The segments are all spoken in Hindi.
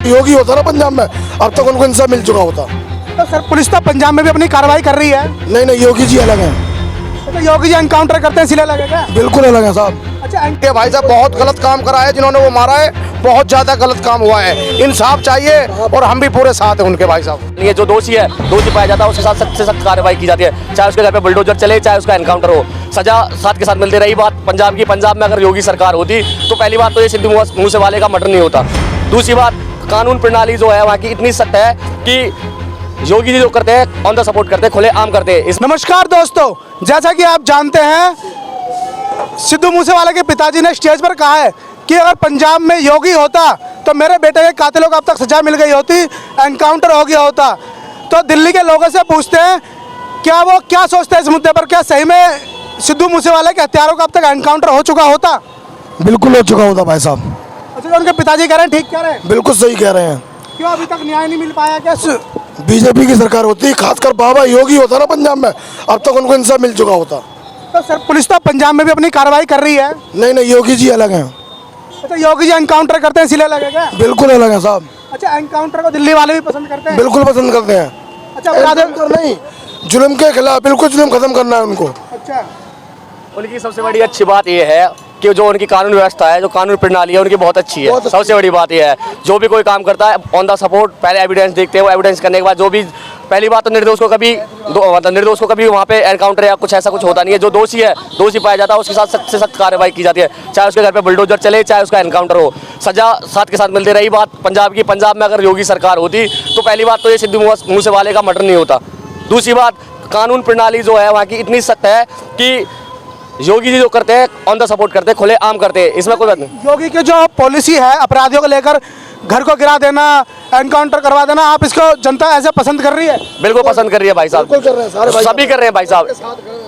योगी होता ना पंजाब में, अब तक उनको इंसाफ मिल चुका होता। तो सर पुलिस तो पंजाब में भी अपनी कार्रवाई कर रही है। नहीं नहीं, योगी जी अलग हैं। तो योगी जी एनकाउंटर करते हैं इसलिए लगेगा। बिल्कुल अलग है साहब। अच्छा ये भाई साहब बहुत गलत काम करा है, जिन्होंने वो मारा है बहुत ज्यादा गलत काम हुआ है। इंसाफ चाहिए और हम भी पूरे साथ हैं उनके भाई साहब। ये जो दोषी है, दोषी पाया जाता है उसके साथ सख्त से सख्त कार्रवाई की जाती है, चाहे उसके घर पे बुलडोजर चले, चाहे उसका एनकाउंटर हो, सजा साथ के साथ मिलती। रही बात पंजाब की, पंजाब में अगर योगी सरकार होती तो पहली बात तो ये सिद्धू मूसेवाले का मर्डर नहीं होता। दूसरी बात, कानून प्रणाली जो है वहाँ की इतनी सख्त है कि योगी जी जो करते हैं ऑन द सपोर्ट करते हैं, खुले आम करते हैं। नमस्कार दोस्तों, जैसा कि आप जानते हैं सिद्धू मूसेवाले के पिताजी ने स्टेज पर कहा है कि अगर पंजाब में योगी होता तो मेरे बेटे के कातिलों को अब तक सजा मिल गई होती, एनकाउंटर हो गया होता। तो दिल्ली के लोगों से पूछते हैं क्या वो क्या सोचते हैं इस मुद्दे पर, क्या सही में सिद्धू मूसेवाले के हत्यारों का अब तक एनकाउंटर हो चुका होता? बिल्कुल हो चुका होता भाई साहब। अच्छा, उनके पिताजी कह रहे हैं, ठीक कह रहे हैं। बिल्कुल सही कह रहे हैं। क्यों अभी तक न्याय नहीं मिल पाया? क्या बीजेपी की सरकार होती, खासकर बाबा योगी होता ना पंजाब में, अब तक उनको इंसाफ मिल चुका होता। तो सर पुलिस तो पंजाब में भी अपनी कार्रवाई कर रही है। नहीं नहीं, योगी जी अलग हैं। अच्छा, योगी जी एनकाउंटर करते हैं इसलिए लगेगा। बिल्कुल अलग है साहब। अच्छा, एनकाउंटर को दिल्ली वाले भी पसंद करते हैं। बिल्कुल पसंद करते हैं। अच्छा, अपराध एनकाउंटर नहीं, जुल्म के खिलाफ बिल्कुल जुल्म खत्म करना है उनको। अच्छा, उनकी सबसे बड़ी अच्छी बात यह है कि जो उनकी कानून व्यवस्था है, जो कानून प्रणाली है उनकी बहुत अच्छी है। सबसे बड़ी बात यह है, जो भी कोई काम करता है ऑन द सपोर्ट, पहले एविडेंस देखते हैं, वो एविडेंस करने के बाद जो भी, पहली बात तो निर्दोष को कभी वहाँ पे एनकाउंटर या कुछ ऐसा कुछ होता नहीं है। जो दोषी है, दोषी पाया जाता है उसके साथ सख्त से सख्त कार्रवाई की जाती है, चाहे उसके घर पे बुलडोजर चले, चाहे उसका एनकाउंटर हो, सजा साथ के साथ मिलती। रही बात पंजाब की, पंजाब में अगर योगी सरकार होती तो पहली बात तो ये सिद्धू मूसेवाले का मर्डर नहीं होता। दूसरी बात, कानून प्रणाली जो है वहाँ की इतनी सख्त है कि योगी जी जो करते हैं ऑन द सपोर्ट करते हैं, खुले आम करते हैं, इसमें कोई बात नहीं। योगी की जो पॉलिसी है अपराधियों को लेकर, घर को गिरा देना, एनकाउंटर करवा देना, आप इसको जनता ऐसे पसंद कर रही है? बिल्कुल पसंद कर रही है भाई साहब, बिल्कुल कर रहे हैं सारे भाई सभी कर रहे हैं भाई साहब।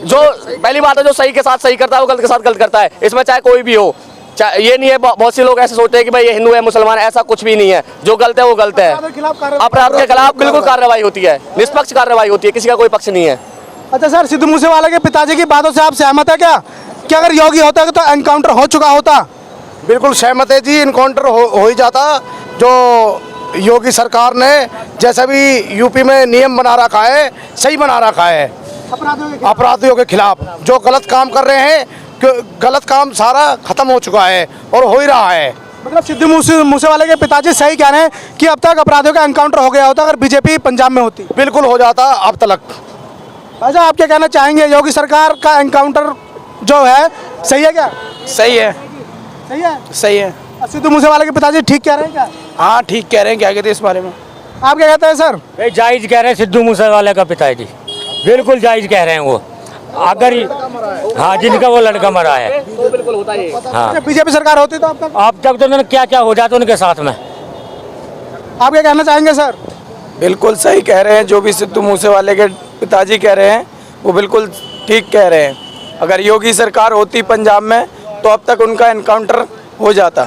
जो पहली बात है, जो सही के साथ सही करता है वो गलत के साथ गलत करता है, इसमें चाहे कोई भी हो। ये नहीं है, बहुत से लोग ऐसे सोचते हैं कि भाई ये हिंदू है मुसलमान है, ऐसा कुछ भी नहीं है। जो गलत है वो गलत है। अपराध के खिलाफ बिल्कुल कार्रवाई होती है, निष्पक्ष कार्रवाई होती है, किसी का कोई पक्ष नहीं है। अच्छा सर, सिद्धू मूसेवाले के पिताजी की बातों से आप सहमत है क्या कि अगर योगी होता तो एनकाउंटर हो चुका होता? बिल्कुल सहमत है जी, इनकाउंटर हो ही जाता। जो योगी सरकार ने जैसा भी यूपी में नियम बना रखा है, सही बना रखा है अपराधियों के खिलाफ। जो गलत काम कर रहे हैं, गलत काम सारा खत्म हो चुका है और हो ही रहा है। मतलब सिद्धू मूसेवाले के पिताजी सही कह रहे हैं कि अब तक अपराधियों का एनकाउंटर हो गया होता अगर बीजेपी पंजाब में होती? बिल्कुल हो जाता अब तक। अच्छा, आप क्या कहना चाहेंगे, योगी सरकार का एनकाउंटर जो है सही है क्या? सही है, सही है। सही है। और सिद्धू मूसेवाले के पिताजी ठीक कह रहे हैं क्या? हाँ ठीक कह रहे हैं। क्या कहते हैं इस बारे में? आप क्या कहते हैं सर? भाई जायज कह रहे हैं सिद्धू मूसेवाले का पिताजी, बिल्कुल जायज कह रहे हैं वो। अगर हाँ, जिनका वो लड़का मरा है तो बिल्कुल होता है। हाँ, बीजेपी सरकार होती तो अब तक तो उन्होंने क्या क्या हो जाता उनके साथ में। आप क्या कहना चाहेंगे सर? बिल्कुल सही कह रहे हैं। जो भी सिद्धू मूसेवाले के पिताजी कह रहे हैं वो बिल्कुल ठीक कह रहे हैं। अगर योगी सरकार होती पंजाब में तो अब तक उनका एनकाउंटर हो जाता।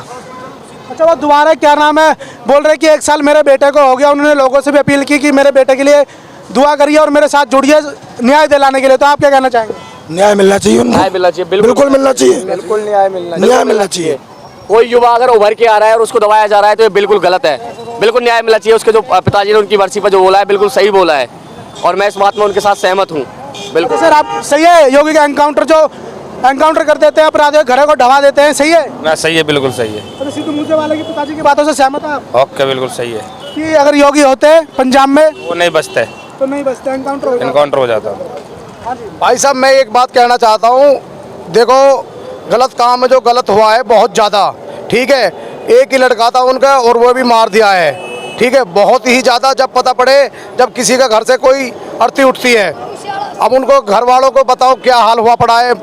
अच्छा, वो दोबारा क्या नाम है बोल रहे कि 1 साल मेरे बेटे को हो गया, उन्होंने लोगों से भी अपील की कि मेरे बेटे के लिए दुआ करिए और मेरे साथ जुड़िए न्याय दिलाने के लिए। तो आप क्या कहना चाहेंगे? न्याय मिलना चाहिए उनको। न्याय मिलना चाहिए, बिल्कुल मिलना चाहिए। बिल्कुल न्याय मिलना चाहिए। कोई युवा अगर उभर के आ रहा है और उसको दबाया जा रहा है तो ये बिल्कुल गलत है। बिल्कुल न्याय मिलना चाहिए। उसके जो पिताजी ने उनकी वर्सी पर जो बोला है बिल्कुल सही बोला है और मैं इस बात में उनके साथ सहमत हूँ। बिल्कुल सर, आप सही है योगी का एनकाउंटर जो एनकाउंटर कर देते हैं अपराधियों के घरों को ढवा देते हैं, सही है? ना सही है, बिल्कुल सही है। तो सिद्धू मूसेवाले के पिताजी की बातों से सहमत है आप ओके, बिल्कुल सही है कि अगर योगी होते पंजाब में वो नहीं बचते, तो नहीं बचते, एनकाउंटर इनकाउंटर हो जाता। भाई साहब मैं एक बात कहना चाहता हूँ, देखो गलत काम में जो गलत हुआ है बहुत ज़्यादा, ठीक है। एक ही लड़का था उनका और वो भी मार दिया है, ठीक है। बहुत ही ज़्यादा जब पता पड़े, जब किसी का घर से कोई अर्थी उठती है, अब उनको घर वालों को बताओ क्या हाल हुआ पड़ा है।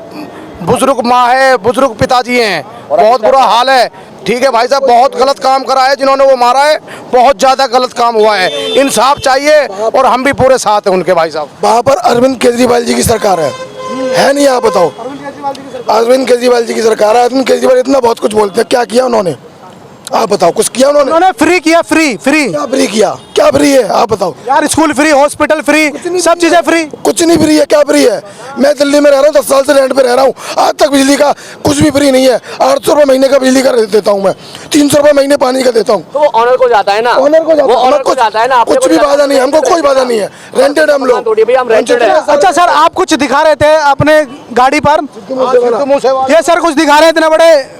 बुजुर्ग माँ है, बुजुर्ग पिताजी हैं, बहुत बुरा हाल है, ठीक है भाई साहब। बहुत गलत काम करा है जिन्होंने वो मारा है, बहुत ज़्यादा गलत काम हुआ है। इंसाफ चाहिए और हम भी पूरे साथ हैं उनके भाई साहब। वहाँ पर अरविंद केजरीवाल जी की सरकार है नहीं? आप बताओ। अरविंद केजरीवाल जी की सरकार है। अरविंद केजरीवाल इतना बहुत कुछ बोलते हैं, क्या किया उन्होंने? आप बताओ कुछ किया उन्होंने? उन्होंने फ्री किया, फ्री फ्री क्या फ्री किया? क्या फ्री है आप बताओ? यार, स्कूल फ्री, हॉस्पिटल फ्री, सब चीजें फ्री। कुछ नहीं फ्री है। क्या फ्री है? मैं दिल्ली में रह रहा हूँ, 10 साल से रेंट पे रह रहा हूँ, आज तक बिजली का कुछ भी फ्री नहीं है। 800 रुपये महीने का बिजली का देता हूँ मैं, 300 रुपये महीने पानी का देता हूँ। तो वो ऑनर को जाता है ना, ऑनर को वो ऑनर को जाता है ना, कुछ भी बाधा नहीं है, हमको कोई बाधा नहीं है। रेंटेड हम लोग, थोड़ी भैया हम रेंटेड है। अच्छा सर, आप कुछ दिखा रहे थे अपने गाड़ी पर, ये सर कुछ दिखा रहे हैं, इतने बड़े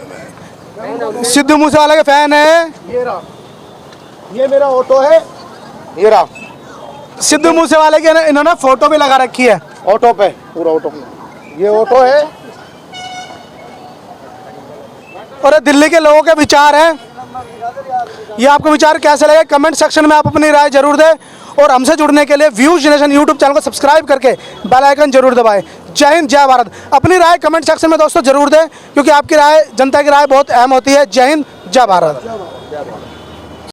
सिद्धू मूसेवाला के फैन है। ये मेरा ऑटो है, ये रहा सिद्धू मूसेवाले की इन्होंने फोटो भी लगा रखी है ऑटो पे, पूरा ऑटो। ये ऑटो है। और ये दिल्ली के लोगों के विचार हैं। ये आपको विचार कैसे लगे, कमेंट सेक्शन में आप अपनी राय जरूर दें। और हमसे जुड़ने के लिए व्यूज जनरेशन यूट्यूब चैनल को सब्सक्राइब करके बेल आइकन जरूर दबाएं। जय हिंद, जय भारत। अपनी राय कमेंट सेक्शन में दोस्तों जरूर दें, क्योंकि आपकी राय, जनता की राय बहुत अहम होती है। जय हिंद, जय भारत।